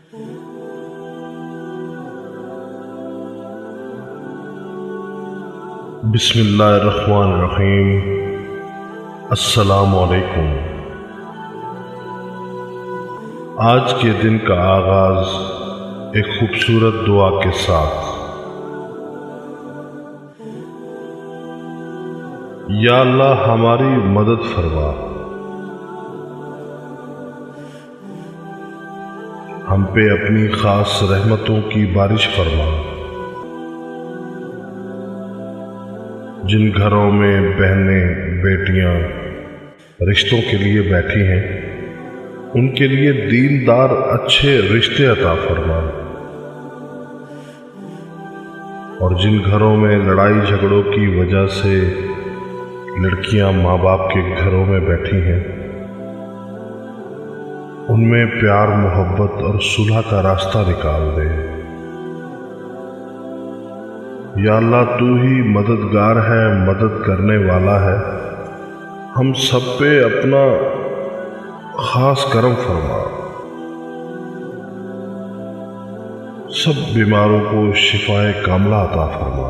بسم اللہ الرحمن الرحیم۔ السلام علیکم۔ آج کے دن کا آغاز ایک خوبصورت دعا کے ساتھ۔ یا اللہ ہماری مدد فرما، ہم پہ اپنی خاص رحمتوں کی بارش فرما۔ جن گھروں میں بہنیں بیٹیاں رشتوں کے لیے بیٹھی ہیں، ان کے لیے دیندار اچھے رشتے عطا فرما، اور جن گھروں میں لڑائی جھگڑوں کی وجہ سے لڑکیاں ماں باپ کے گھروں میں بیٹھی ہیں، ان میں پیار محبت اور صلح کا راستہ نکال دے۔ یا اللہ تو ہی مددگار ہے، مدد کرنے والا ہے، ہم سب پہ اپنا خاص کرم فرما، سب بیماروں کو شفائے کاملہ عطا فرما،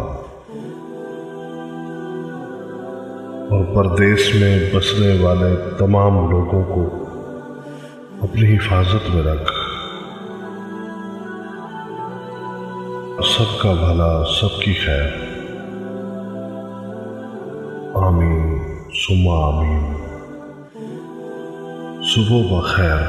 اور پردیس میں بسنے والے تمام لوگوں کو اپنی حفاظت میں رکھ۔ سب کا بھلا، سب کی خیر، آمین ثم آمین۔ صبح بخیر۔